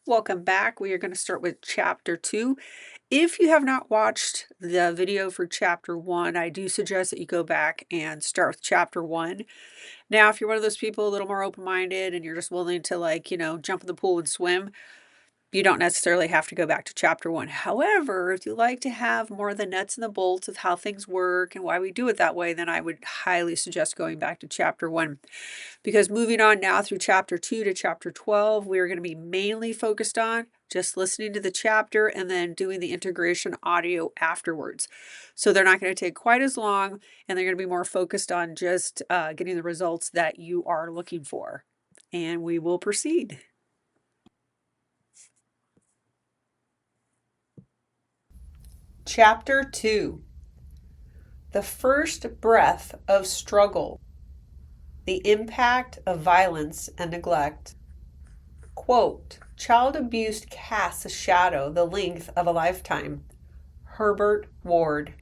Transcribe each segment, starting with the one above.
Welcome back. We are going to start with chapter 2. If you have not watched the video for chapter 1, I do suggest that you go back and start with chapter 1. Now, if you're one of those people a little more open-minded and you're just willing to jump in the pool and swim, you don't necessarily have to go back to chapter 1. However, if you like to have more of the nuts and the bolts of how things work and why we do it that way, then I would highly suggest going back to chapter 1. Because moving on now through chapter 2 to chapter 12, we are going to be mainly focused on just listening to the chapter and then doing the integration audio afterwards. So they're not going to take quite as long, and they're going to be more focused on just getting the results that you are looking for. And we will proceed. Chapter 2. The first breath of struggle. The impact of violence and neglect. Quote, child abuse casts a shadow the length of a lifetime. Herbert Ward.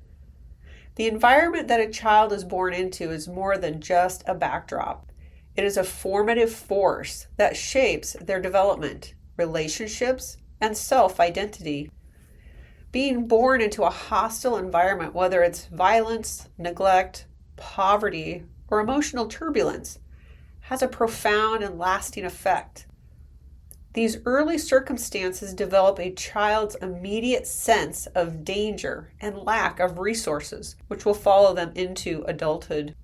The environment that a child is born into is more than just a backdrop. It is a formative force that shapes their development, relationships, and self-identity. Being born into a hostile environment, whether it's violence, neglect, poverty, or emotional turbulence, has a profound and lasting effect. These early circumstances develop a child's immediate sense of danger and lack of resources, which will follow them into adulthood.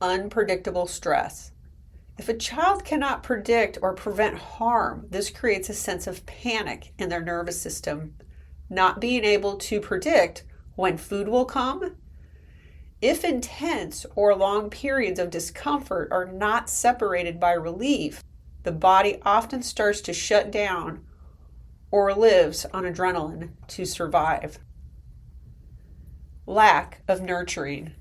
Unpredictable stress. If a child cannot predict or prevent harm, this creates a sense of panic in their nervous system. Not being able to predict when food will come. If intense or long periods of discomfort are not separated by relief, the body often starts to shut down or lives on adrenaline to survive. Lack of nurturing.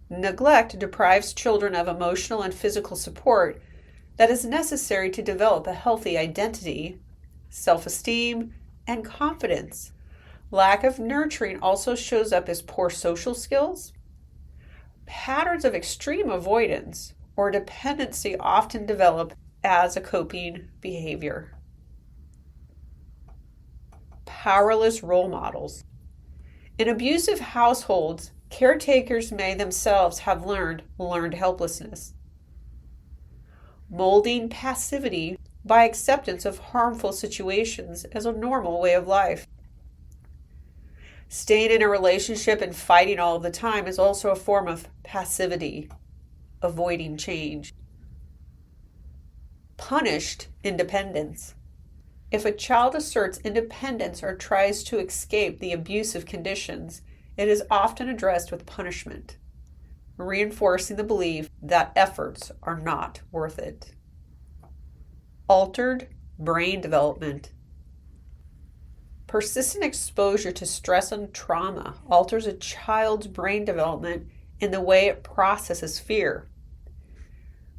Neglect deprives children of emotional and physical support that is necessary to develop a healthy identity, self-esteem, and confidence. Lack of nurturing also shows up as poor social skills. Patterns of extreme avoidance or dependency often develop as a coping behavior. Powerless role models. In abusive households, caretakers may themselves have learned helplessness. Molding passivity by acceptance of harmful situations as a normal way of life. Staying in a relationship and fighting all the time is also a form of passivity, avoiding change. Punished independence. If a child asserts independence or tries to escape the abusive conditions, it is often addressed with punishment, reinforcing the belief that efforts are not worth it. Altered brain development. Persistent exposure to stress and trauma alters a child's brain development in the way it processes fear,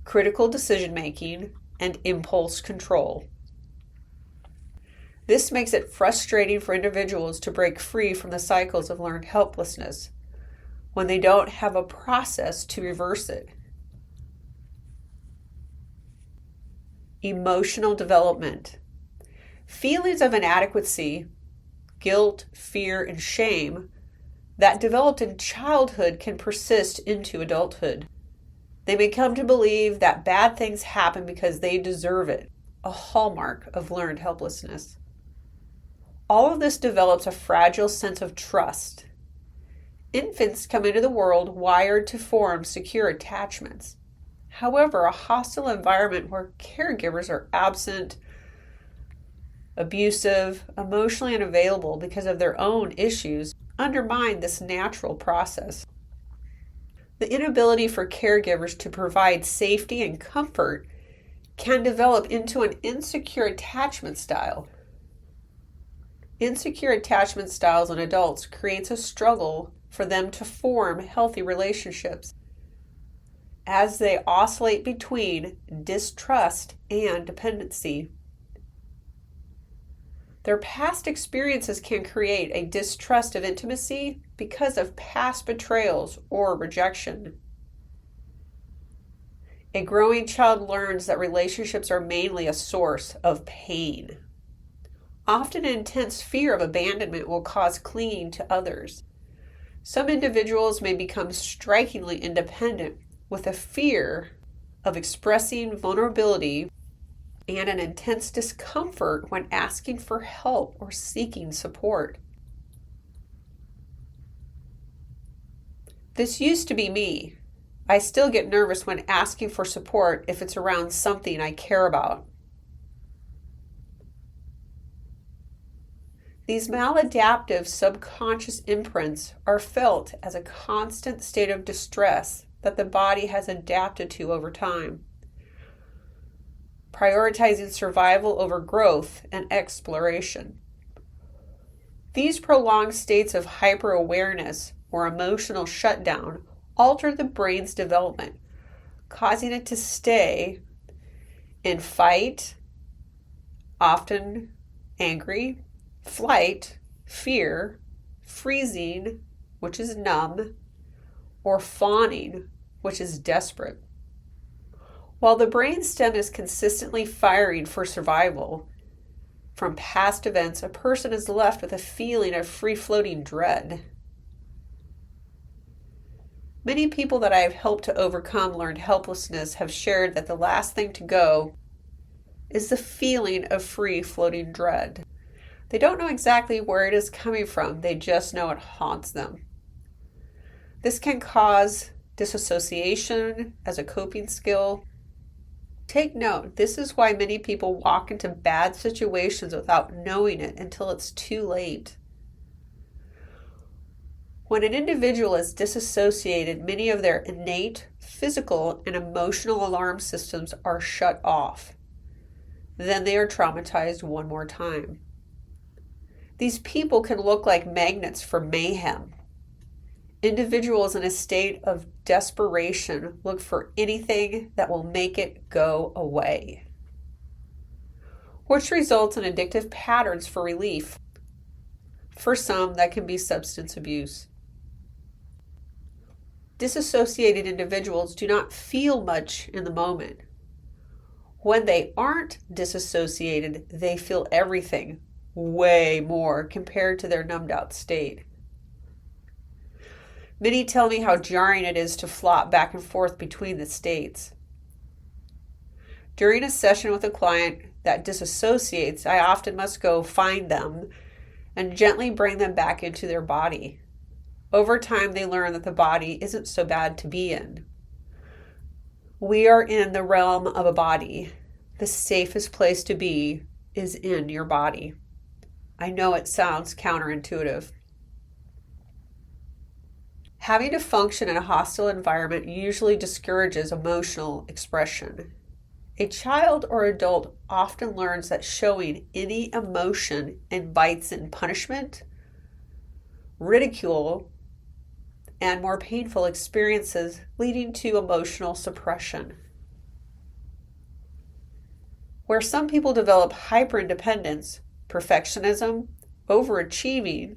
critical decision-making, and impulse control. This makes it frustrating for individuals to break free from the cycles of learned helplessness when they don't have a process to reverse it. Emotional development. Feelings of inadequacy, guilt, fear, and shame that developed in childhood can persist into adulthood. They may come to believe that bad things happen because they deserve it, a hallmark of learned helplessness. All of this develops a fragile sense of trust. Infants come into the world wired to form secure attachments. However, a hostile environment where caregivers are absent, abusive, emotionally unavailable because of their own issues undermine this natural process. The inability for caregivers to provide safety and comfort can develop into an insecure attachment style. Insecure attachment styles in adults creates a struggle for them to form healthy relationships as they oscillate between distrust and dependency. Their past experiences can create a distrust of intimacy because of past betrayals or rejection. A growing child learns that relationships are mainly a source of pain. Often, intense fear of abandonment will cause clinging to others. Some individuals may become strikingly independent with a fear of expressing vulnerability and an intense discomfort when asking for help or seeking support. This used to be me. I still get nervous when asking for support if it's around something I care about. These maladaptive subconscious imprints are felt as a constant state of distress that the body has adapted to over time, prioritizing survival over growth and exploration. These prolonged states of hyper-awareness or emotional shutdown alter the brain's development, causing it to stay in fight, often angry, flight, fear, freezing, which is numb, or fawning, which is desperate. While the brainstem is consistently firing for survival, from past events, a person is left with a feeling of free-floating dread. Many people that I have helped to overcome learned helplessness have shared that the last thing to go is the feeling of free-floating dread. They don't know exactly where it is coming from, they just know it haunts them. This can cause disassociation as a coping skill. Take note, this is why many people walk into bad situations without knowing it until it's too late. When an individual is disassociated, many of their innate physical and emotional alarm systems are shut off. Then they are traumatized one more time. These people can look like magnets for mayhem. Individuals in a state of desperation look for anything that will make it go away, which results in addictive patterns for relief. For some, that can be substance abuse. Disassociated individuals do not feel much in the moment. When they aren't disassociated, they feel everything, way more compared to their numbed out state. Many tell me how jarring it is to flop back and forth between the states. During a session with a client that disassociates, I often must go find them and gently bring them back into their body. Over time, they learn that the body isn't so bad to be in. We are in the realm of a body. The safest place to be is in your body. I know it sounds counterintuitive. Having to function in a hostile environment usually discourages emotional expression. A child or adult often learns that showing any emotion invites in punishment, ridicule, and more painful experiences, leading to emotional suppression. Where some people develop hyperindependence, perfectionism, overachieving,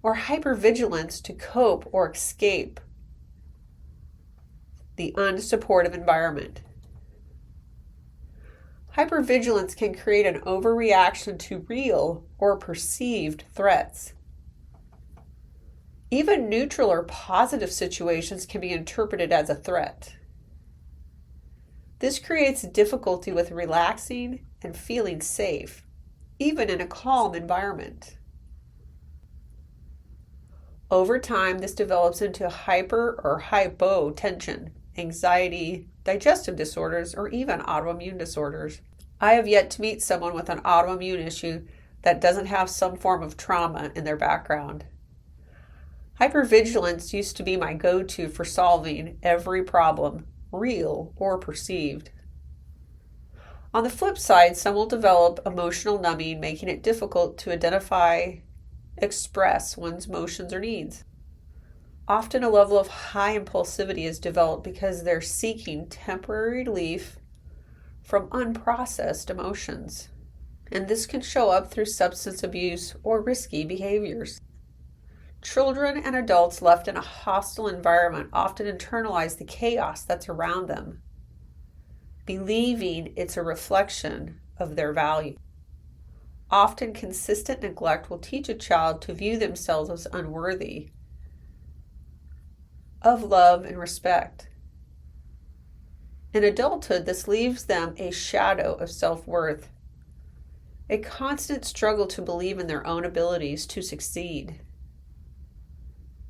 or hypervigilance to cope or escape the unsupportive environment. Hypervigilance can create an overreaction to real or perceived threats. Even neutral or positive situations can be interpreted as a threat. This creates difficulty with relaxing and feeling safe, even in a calm environment. Over time, this develops into hyper or hypotension, anxiety, digestive disorders, or even autoimmune disorders. I have yet to meet someone with an autoimmune issue that doesn't have some form of trauma in their background. Hypervigilance used to be my go-to for solving every problem, real or perceived. On the flip side, some will develop emotional numbing, making it difficult to express one's emotions or needs. Often a level of high impulsivity is developed because they're seeking temporary relief from unprocessed emotions. And this can show up through substance abuse or risky behaviors. Children and adults left in a hostile environment often internalize the chaos that's around them, believing it's a reflection of their value. Often, consistent neglect will teach a child to view themselves as unworthy of love and respect. In adulthood, this leaves them a shadow of self-worth, a constant struggle to believe in their own abilities to succeed.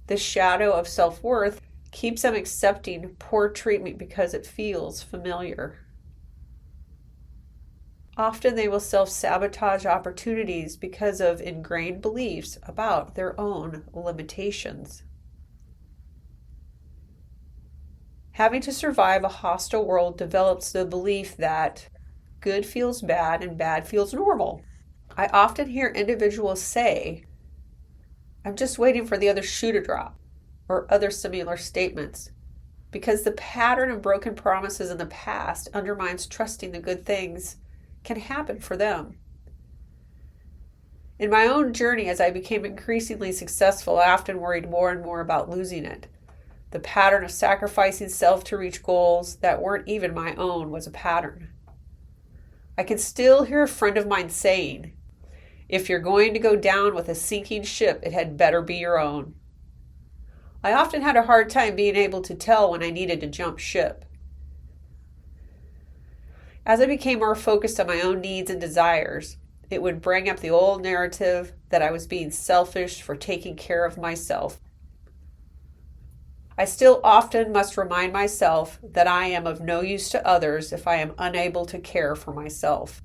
This shadow of self-worth keeps them accepting poor treatment because it feels familiar. Often they will self-sabotage opportunities because of ingrained beliefs about their own limitations. Having to survive a hostile world develops the belief that good feels bad and bad feels normal. I often hear individuals say, "I'm just waiting for the other shoe to drop," or other similar statements, because the pattern of broken promises in the past undermines trusting the good things can happen for them. In my own journey, as I became increasingly successful, I often worried more and more about losing it. The pattern of sacrificing self to reach goals that weren't even my own was a pattern. I can still hear a friend of mine saying, "If you're going to go down with a sinking ship, it had better be your own." I often had a hard time being able to tell when I needed to jump ship. As I became more focused on my own needs and desires, it would bring up the old narrative that I was being selfish for taking care of myself. I still often must remind myself that I am of no use to others if I am unable to care for myself.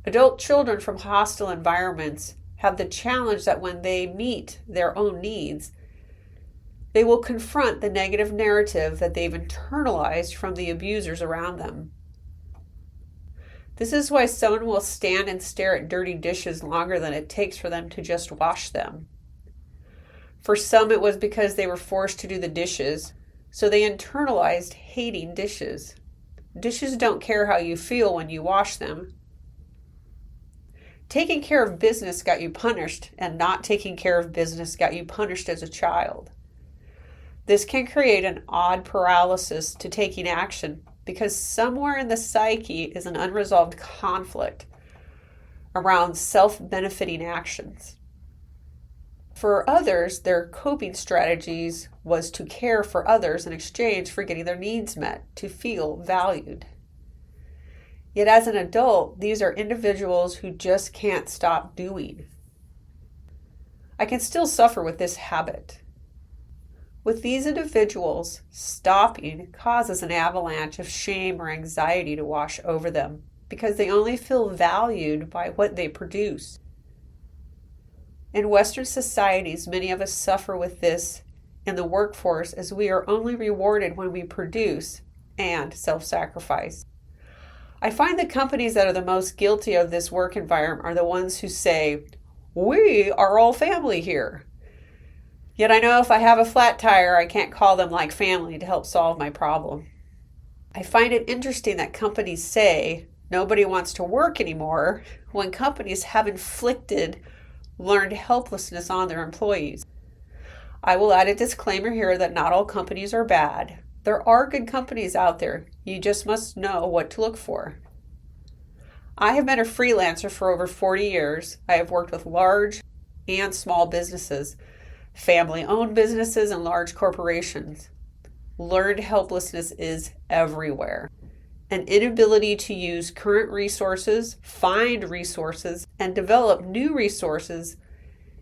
Adult children from hostile environments have the challenge that when they meet their own needs, they will confront the negative narrative that they've internalized from the abusers around them. This is why someone will stand and stare at dirty dishes longer than it takes for them to just wash them. For some, it was because they were forced to do the dishes, so they internalized hating dishes. Dishes don't care how you feel when you wash them. Taking care of business got you punished, and not taking care of business got you punished as a child. This can create an odd paralysis to taking action because somewhere in the psyche is an unresolved conflict around self-benefiting actions. For others, their coping strategies was to care for others in exchange for getting their needs met, to feel valued. Yet as an adult, these are individuals who just can't stop doing. I can still suffer with this habit. With these individuals, stopping causes an avalanche of shame or anxiety to wash over them because they only feel valued by what they produce. In Western societies, many of us suffer with this in the workforce as we are only rewarded when we produce and self-sacrifice. I find the companies that are the most guilty of this work environment are the ones who say, "We are all family here." Yet I know if I have a flat tire, I can't call them like family to help solve my problem. I find it interesting that companies say nobody wants to work anymore when companies have inflicted learned helplessness on their employees. I will add a disclaimer here that not all companies are bad. There are good companies out there. You just must know what to look for. I have been a freelancer for over 40 years. I have worked with large and small businesses, family-owned businesses, and large corporations. Learned helplessness is everywhere. An inability to use current resources, find resources, and develop new resources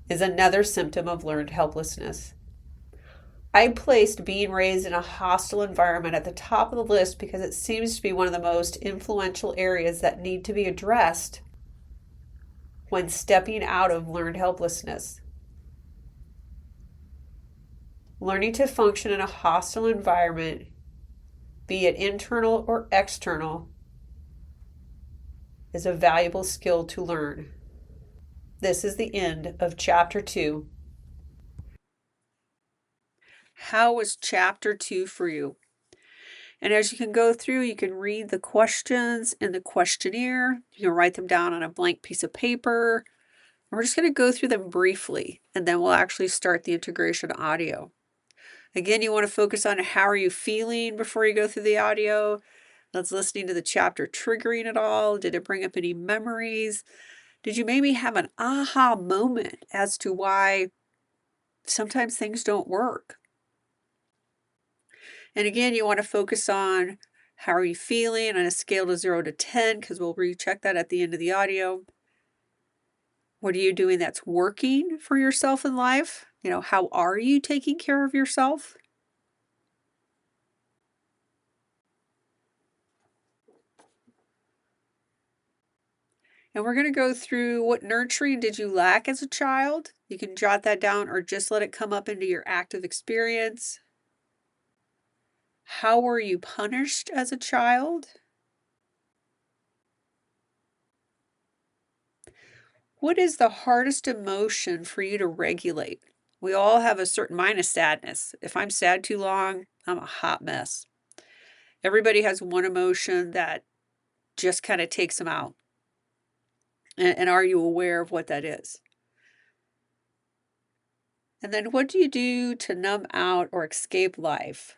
is another symptom of learned helplessness. I placed being raised in a hostile environment at the top of the list because it seems to be one of the most influential areas that need to be addressed when stepping out of learned helplessness. Learning to function in a hostile environment, be it internal or external, is a valuable skill to learn. This is the end of Chapter 2. How was Chapter 2 for you? And as you can go through, you can read the questions in the questionnaire. You can write them down on a blank piece of paper We're just going to go through them briefly, and then we'll actually start the integration audio. Again, you want to focus on how are you feeling before you go through the audio. That's listening to the chapter triggering at all. Did it bring up any memories? Did you maybe have an aha moment as to why sometimes things don't work? And again, you want to focus on how are you feeling on a scale of 0 to 10, because we'll recheck that at the end of the audio. What are you doing that's working for yourself in life? How are you taking care of yourself? And we're going to go through what nurturing did you lack as a child? You can jot that down or just let it come up into your active experience. How were you punished as a child? What is the hardest emotion for you to regulate? We all have a certain mine of sadness. If I'm sad too long, I'm a hot mess. Everybody has one emotion that just kind of takes them out. And are you aware of what that is? And then what do you do to numb out or escape life?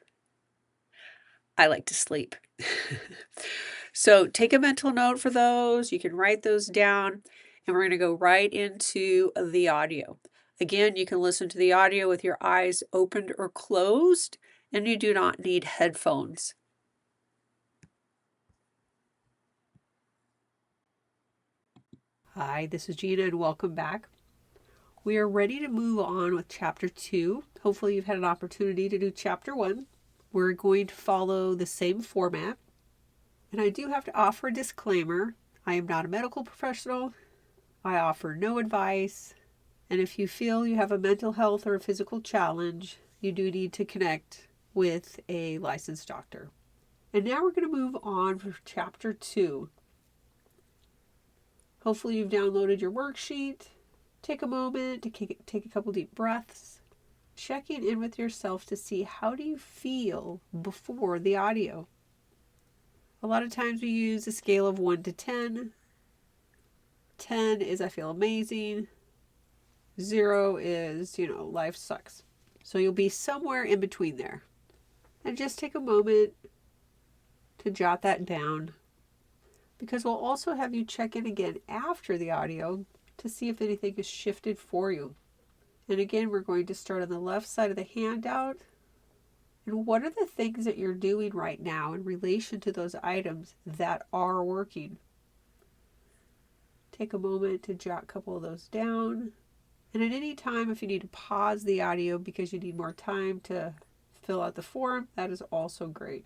I like to sleep. So take a mental note for those. You can write those down, and we're going to go right into the audio. Again, you can listen to the audio with your eyes opened or closed, and you do not need headphones. Hi, this is Gina, and welcome back. We are ready to move on with Chapter 2. Hopefully you've had an opportunity to do Chapter 1. We're going to follow the same format. And I do have to offer a disclaimer. I am not a medical professional. I offer no advice. And if you feel you have a mental health or a physical challenge, you do need to connect with a licensed doctor. And now we're going to move on for Chapter 2. Hopefully you've downloaded your worksheet. Take a moment to take a couple deep breaths. Checking in with yourself to see how do you feel before the audio. A lot of times we use a scale of 1 to 10. 10 is I feel amazing. 0 is, life sucks. So you'll be somewhere in between there. And just take a moment to jot that down, because we'll also have you check in again after the audio to see if anything is shifted for you. And again, we're going to start on the left side of the handout. And what are the things that you're doing right now in relation to those items that are working? Take a moment to jot a couple of those down. And at any time, if you need to pause the audio because you need more time to fill out the form, that is also great.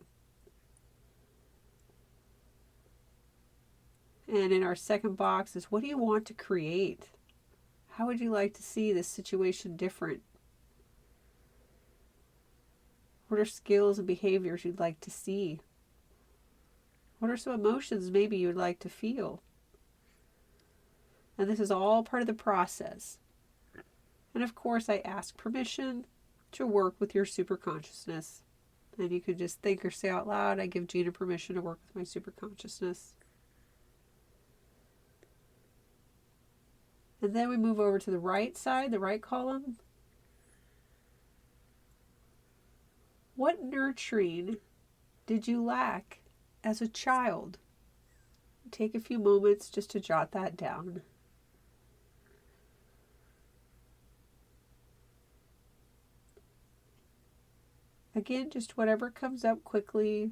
And in our second box is, what do you want to create? How would you like to see this situation different? What are skills and behaviors you'd like to see? What are some emotions maybe you'd like to feel? And this is all part of the process. And of course, I ask permission to work with your superconsciousness. And you could just think or say out loud, I give Gina permission to work with my superconsciousness. And then we move over to the right side, the right column. What nurturing did you lack as a child? Take a few moments just to jot that down. Again, just whatever comes up quickly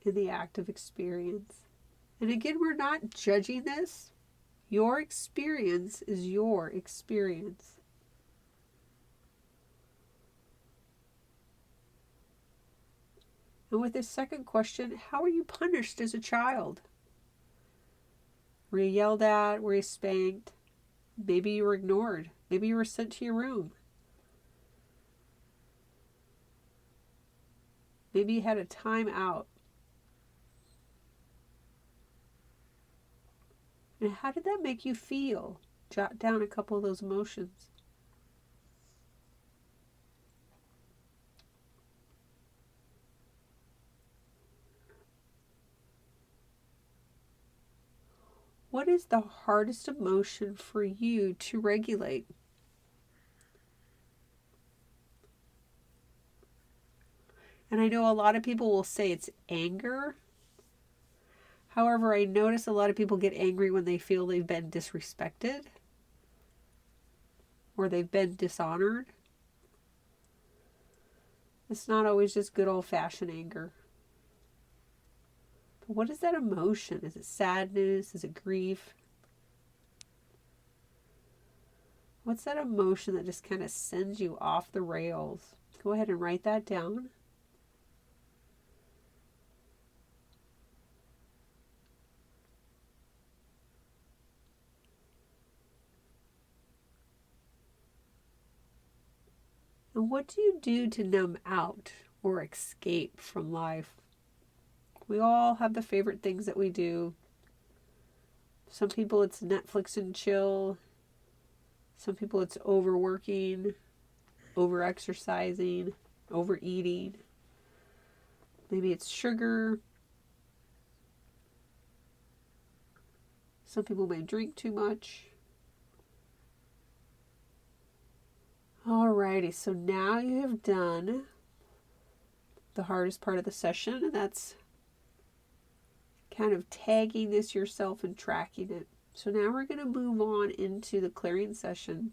in the active experience. And again, we're not judging this. Your experience is your experience. And with this second question, how were you punished as a child? Were you yelled at? Were you spanked? Maybe you were ignored. Maybe you were sent to your room. Maybe you had a time out. And how did that make you feel? Jot down a couple of those emotions. What is the hardest emotion for you to regulate? And I know a lot of people will say it's anger. However, I notice a lot of people get angry when they feel they've been disrespected or they've been dishonored. It's not always just good old-fashioned anger. But what is that emotion? Is it sadness? Is it grief? What's that emotion that just kind of sends you off the rails? Go ahead and write that down. And what do you do to numb out or escape from life? We all have the favorite things that we do. Some people it's Netflix and chill. Some people it's overworking, over-exercising, overeating. Maybe it's sugar. Some people may drink too much. Alrighty, so now you have done the hardest part of the session, and that's kind of tagging this yourself and tracking it. So now we're going to move on into the clearing session.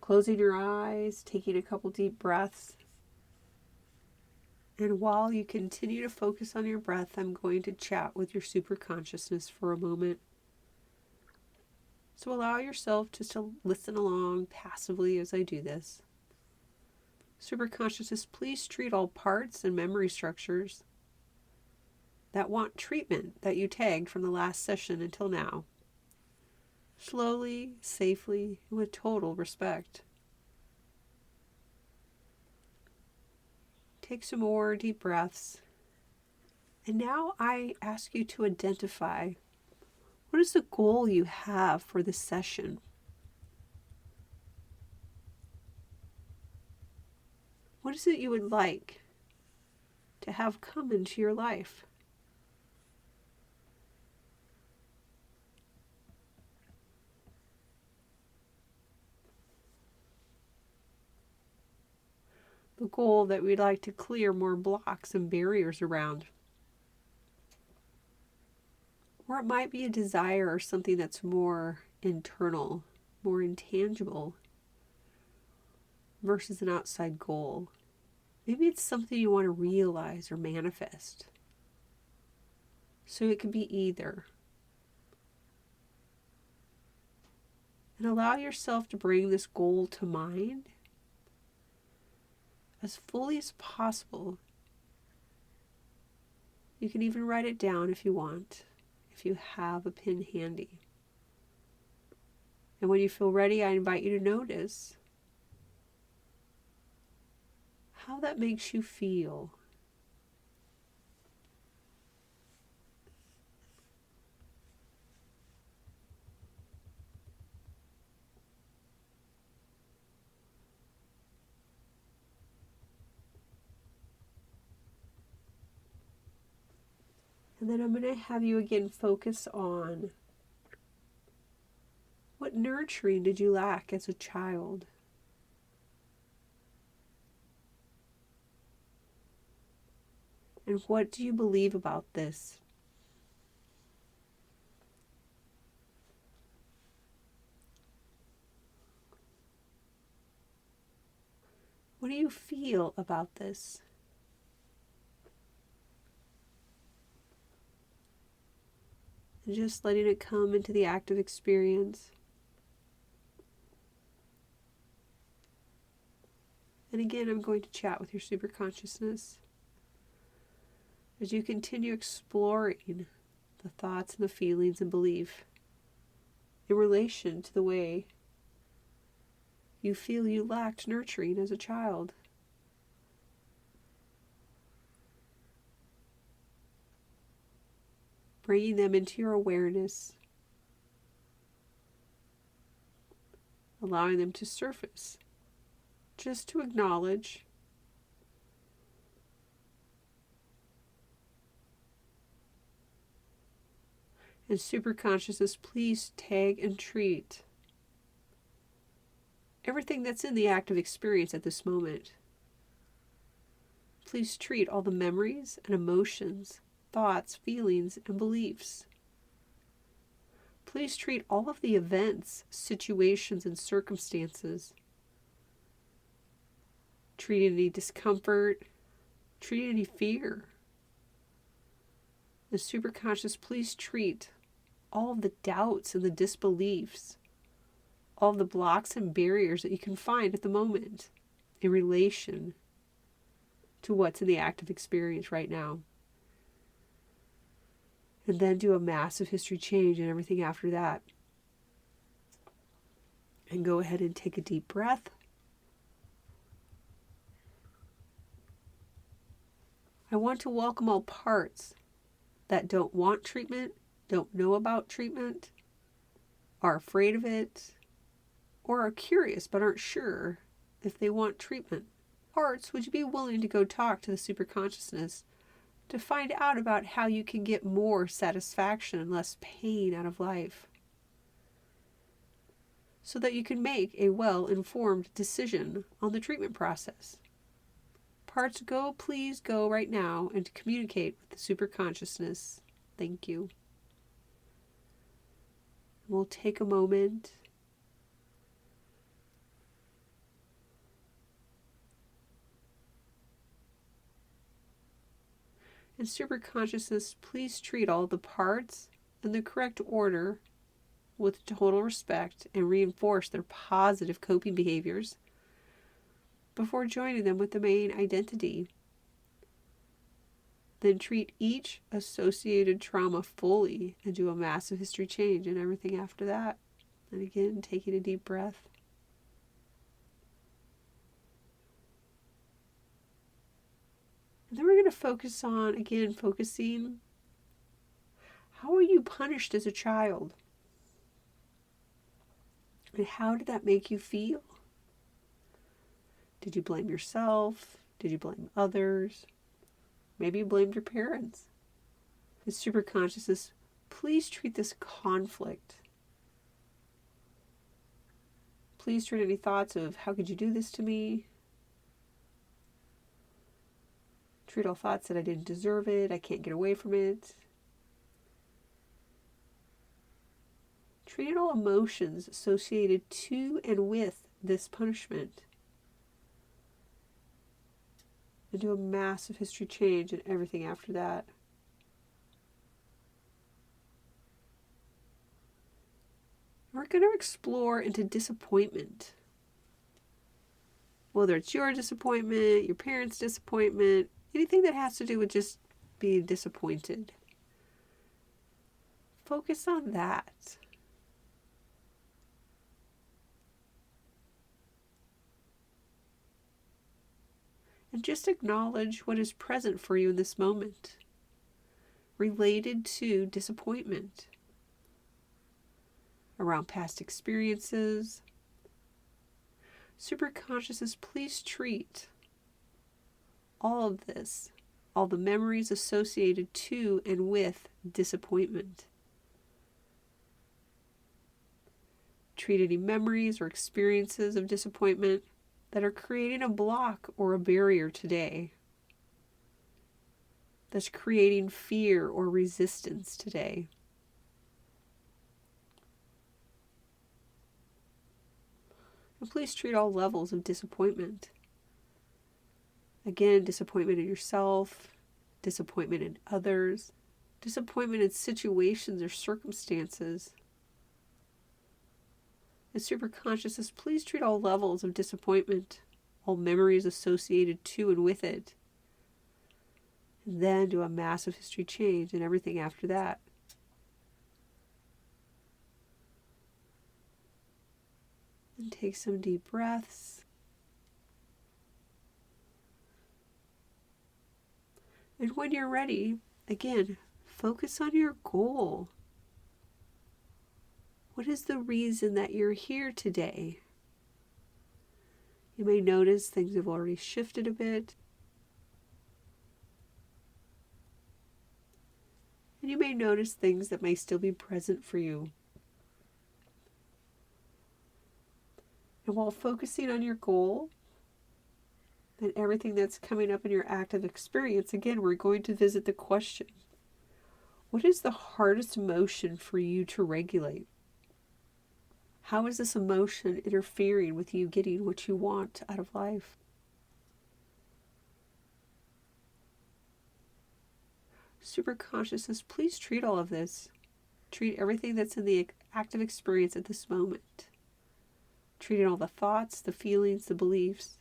Closing your eyes, taking a couple deep breaths. And while you continue to focus on your breath, I'm going to chat with your superconsciousness for a moment. So allow yourself just to listen along passively as I do this. Superconsciousness, please treat all parts and memory structures that want treatment that you tagged from the last session until now. Slowly, safely, and with total respect. Take some more deep breaths. And now I ask you to identify, what is the goal you have for this session? What is it you would like to have come into your life? The goal that we'd like to clear more blocks and barriers around. Or it might be a desire or something that's more internal, more intangible, versus an outside goal. Maybe it's something you want to realize or manifest. So it could be either. And allow yourself to bring this goal to mind as fully as possible. You can even write it down if you want, if you have a pen handy. And when you feel ready, I invite you to notice how that makes you feel. And then I'm going to have you again focus on what nurturing did you lack as a child? And what do you believe about this? What do you feel about this? And just letting it come into the active experience. And again, I'm going to chat with your superconsciousness as you continue exploring the thoughts and the feelings and belief in relation to the way you feel you lacked nurturing as a child. Bringing them into your awareness, allowing them to surface, just to acknowledge And superconsciousness, please tag and treat everything that's in the active experience at this moment. Please treat all the memories and emotions, thoughts, feelings, and beliefs. Please treat all of the events, situations, and circumstances. Treat any discomfort, treat any fear. The superconscious, please treat all of the doubts and the disbeliefs, all of the blocks and barriers that you can find at the moment in relation to what's in the active experience right now. And then do a massive history change and everything after that. And go ahead and take a deep breath. I want to welcome all parts that don't want treatment, don't know about treatment, are afraid of it, or are curious but aren't sure if they want treatment. Parts, would you be willing to go talk to the superconsciousness to find out about how you can get more satisfaction and less pain out of life, so that you can make a well-informed decision on the treatment process? Parts, go, please go right now and communicate with the superconsciousness. Thank you. We'll take a moment. And superconsciousness, please treat all the parts in the correct order with total respect and reinforce their positive coping behaviors before joining them with the main identity. Then treat each associated trauma fully and do a massive history change and everything after that. And again, taking a deep breath. And then we're going to focus on, again, focusing, how were you punished as a child? And how did that make you feel? Did you blame yourself? Did you blame others? Maybe you blamed your parents. The superconsciousness, please treat this conflict. Please treat any thoughts of, how could you do this to me? Treat all thoughts that I didn't deserve it, I can't get away from it. Treat all emotions associated to and with this punishment. And do a massive history change and everything after that. We're going to explore into disappointment. Whether it's your disappointment, your parents' disappointment, anything that has to do with just being disappointed. Focus on that. And just acknowledge what is present for you in this moment, related to disappointment, around past experiences. Superconsciousness, please treat all of this, all the memories associated to and with disappointment. Treat any memories or experiences of disappointment that are creating a block or a barrier today, that's creating fear or resistance today. And please treat all levels of disappointment. Again, disappointment in yourself, disappointment in others, disappointment in situations or circumstances. And superconsciousness, please treat all levels of disappointment, all memories associated to and with it. And then do a massive history change and everything after that. And take some deep breaths. And when you're ready, again, focus on your goal. What is the reason that you're here today? You may notice things have already shifted a bit. And you may notice things that may still be present for you. And while focusing on your goal and everything that's coming up in your active experience, again, we're going to visit the question: what is the hardest emotion for you to regulate? How is this emotion interfering with you getting what you want out of life? Superconsciousness, please treat all of this. Treat everything that's in the active experience at this moment. Treating all the thoughts, the feelings, the beliefs,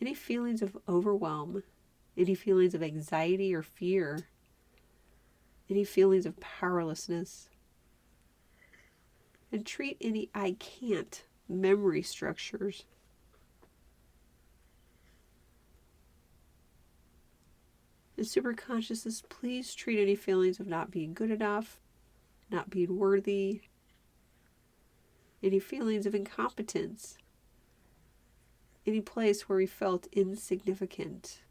any feelings of overwhelm, any feelings of anxiety or fear, any feelings of powerlessness. And treat any I can't memory structures. And superconsciousness, please treat any feelings of not being good enough, not being worthy, any feelings of incompetence, any place where we felt insignificant.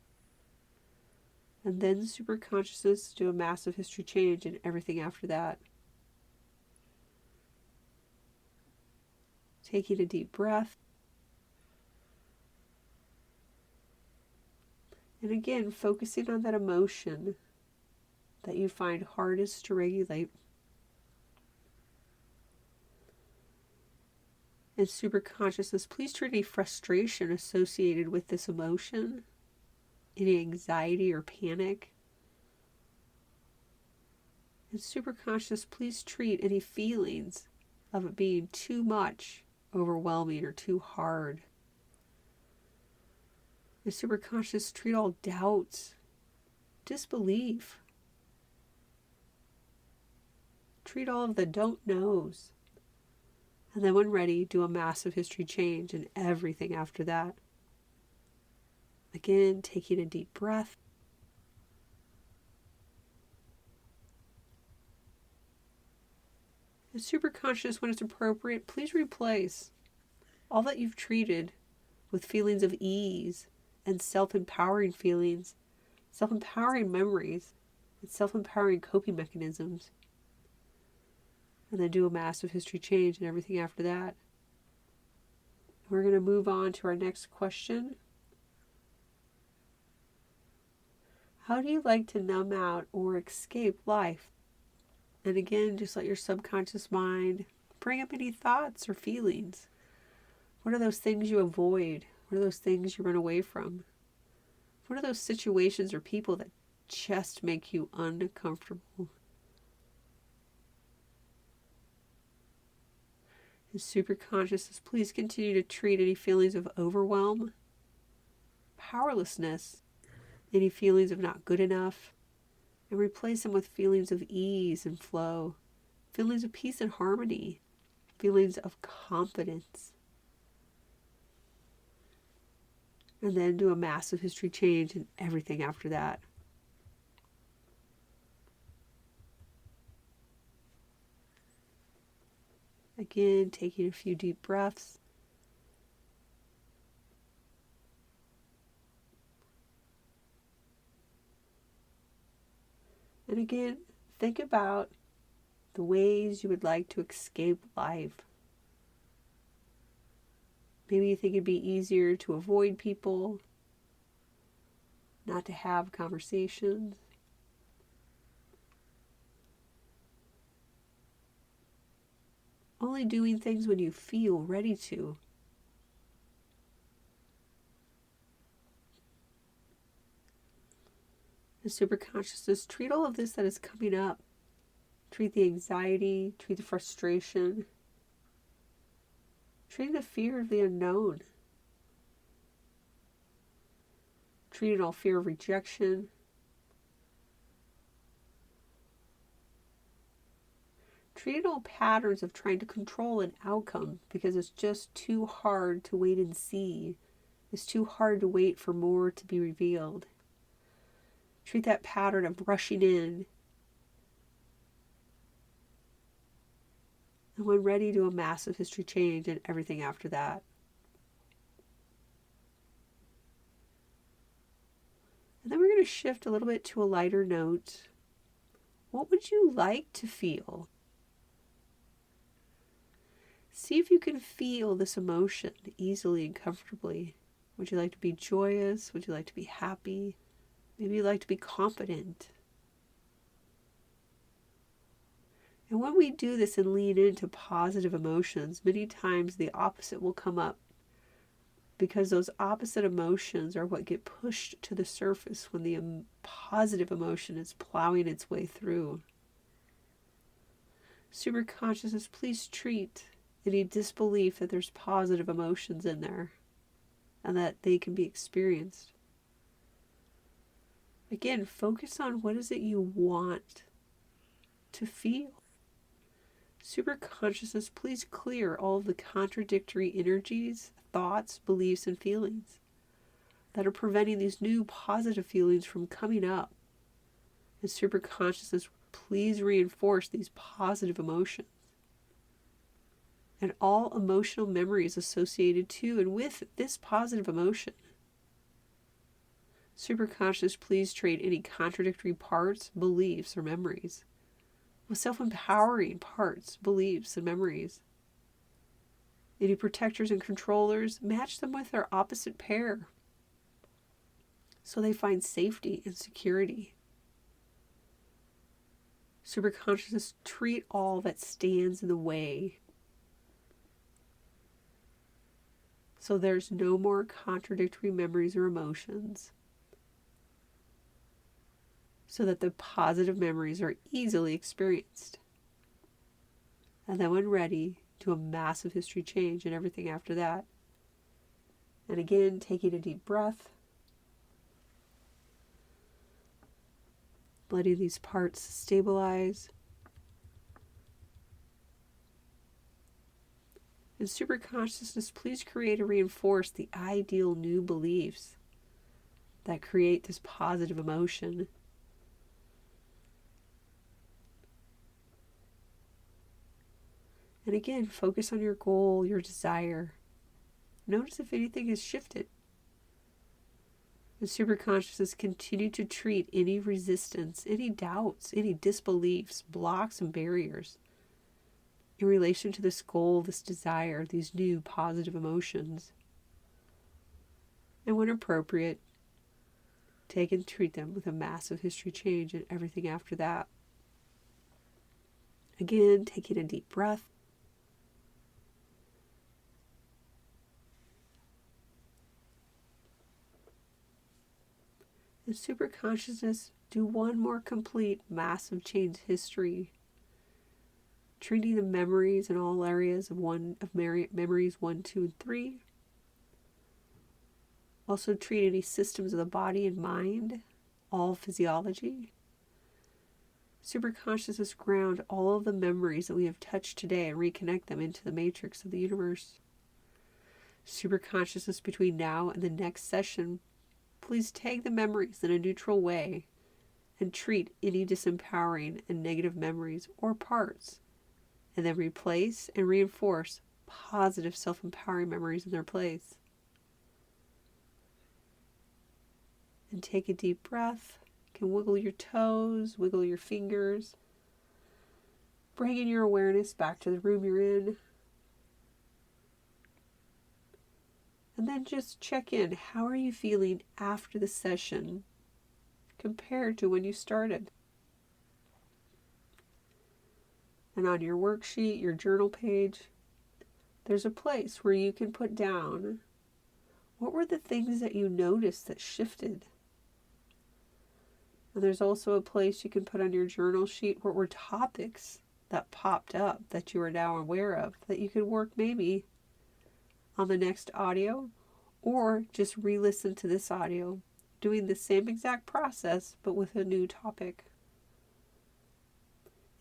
And then superconsciousness, do a massive history change and everything after that. Taking a deep breath. And again, focusing on that emotion that you find hardest to regulate. And superconsciousness, please treat any frustration associated with this emotion, any anxiety or panic. And superconscious, please treat any feelings of it being too much, overwhelming, or too hard. And superconscious, treat all doubts, disbelief. Treat all of the don't knows. And then when ready, do a massive history change and everything after that. Again, taking a deep breath. And superconscious, when it's appropriate, please replace all that you've treated with feelings of ease and self-empowering feelings, self-empowering memories, and self-empowering coping mechanisms. And then do a massive history change and everything after that. We're going to move on to our next question. How do you like to numb out or escape life? And again, just let your subconscious mind bring up any thoughts or feelings. What are those things you avoid? What are those things you run away from? What are those situations or people that just make you uncomfortable? And superconsciousness, please continue to treat any feelings of overwhelm, powerlessness, any feelings of not good enough, and replace them with feelings of ease and flow, feelings of peace and harmony, feelings of confidence. And then do a massive history change and everything after that. Again, taking a few deep breaths. And again, think about the ways you would like to escape life. Maybe you think it'd be easier to avoid people, not to have conversations. Only doing things when you feel ready to. The superconsciousness, treat all of this that is coming up. Treat the anxiety, treat the frustration, treat the fear of the unknown. Treat all fear of rejection. Treat all patterns of trying to control an outcome because it's just too hard to wait and see. It's too hard to wait for more to be revealed. Treat that pattern of rushing in. And when ready, do a massive history change and everything after that. And then we're going to shift a little bit to a lighter note. What would you like to feel? See if you can feel this emotion easily and comfortably. Would you like to be joyous? Would you like to be happy? Maybe you'd like to be confident. And when we do this and lean into positive emotions, many times the opposite will come up, because those opposite emotions are what get pushed to the surface when the positive emotion is plowing its way through. Superconsciousness, please treat any disbelief that there's positive emotions in there and that they can be experienced. Again, focus on what is it you want to feel. Superconsciousness, please clear all of the contradictory energies, thoughts, beliefs, and feelings that are preventing these new positive feelings from coming up. And superconsciousness, please reinforce these positive emotions and all emotional memories associated to and with this positive emotion. Superconscious, please trade any contradictory parts, beliefs, or memories with self-empowering parts, beliefs, and memories. Any protectors and controllers, match them with their opposite pair so they find safety and security. Superconsciousness, treat all that stands in the way so there's no more contradictory memories or emotions, so that the positive memories are easily experienced. And then when ready, do a massive history change and everything after that. And again, taking a deep breath, letting these parts stabilize. And superconsciousness, please create and reinforce the ideal new beliefs that create this positive emotion. And again, focus on your goal, your desire. Notice if anything has shifted. And superconsciousness, continue to treat any resistance, any doubts, any disbeliefs, blocks, and barriers in relation to this goal, this desire, these new positive emotions. And when appropriate, take and treat them with a massive history change and everything after that. Again, taking a deep breath. And superconsciousness, do one more complete massive change history, treating the memories in all areas of memories 1, 2, and 3. Also treat any systems of the body and mind, all physiology. Superconsciousness, ground all of the memories that we have touched today and reconnect them into the matrix of the universe. Superconsciousness, between now and the next session, please tag the memories in a neutral way and treat any disempowering and negative memories or parts, and then replace and reinforce positive self-empowering memories in their place. And take a deep breath. You can wiggle your toes, wiggle your fingers, bringing your awareness back to the room you're in. And then just check in. How are you feeling after the session compared to when you started? And on your worksheet, your journal page, there's a place where you can put down what were the things that you noticed that shifted. And there's also a place you can put on your journal sheet what were topics that popped up that you are now aware of that you could work maybe on the next audio, or just re-listen to this audio, doing the same exact process but with a new topic.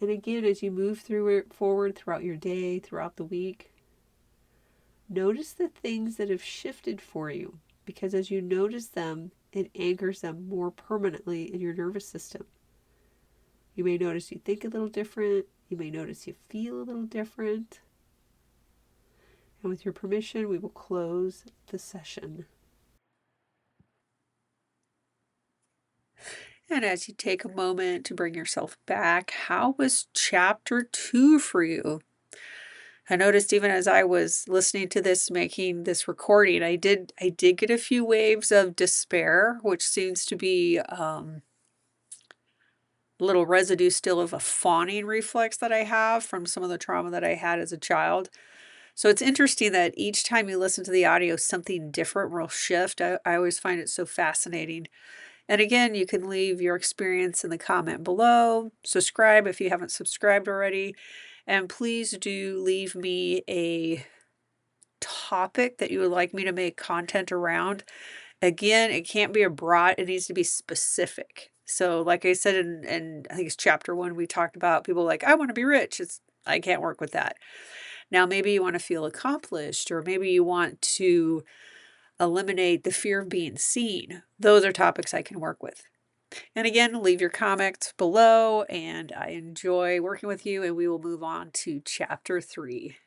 And again, as you move through it forward throughout your day, throughout the week, notice the things that have shifted for you, because as you notice them, it anchors them more permanently in your nervous system. You may notice you think a little different. You may notice you feel a little different. And with your permission, we will close the session. And as you take a moment to bring yourself back, how was chapter 2 for you? I noticed even as I was listening to this, making this recording, I did get a few waves of despair, which seems to be a little residue still of a fawning reflex that I have from some of the trauma that I had as a child. So it's interesting that each time you listen to the audio, something different will shift. I always find it so fascinating. And again, you can leave your experience in the comment below. Subscribe if you haven't subscribed already. And please do leave me a topic that you would like me to make content around. Again, it can't be a broad, it needs to be specific. So like I said in I think it's chapter 1, we talked about people like, I want to be rich. I can't work with that. Now, maybe you want to feel accomplished, or maybe you want to eliminate the fear of being seen. Those are topics I can work with. And again, leave your comments below, and I enjoy working with you, and we will move on to chapter 3.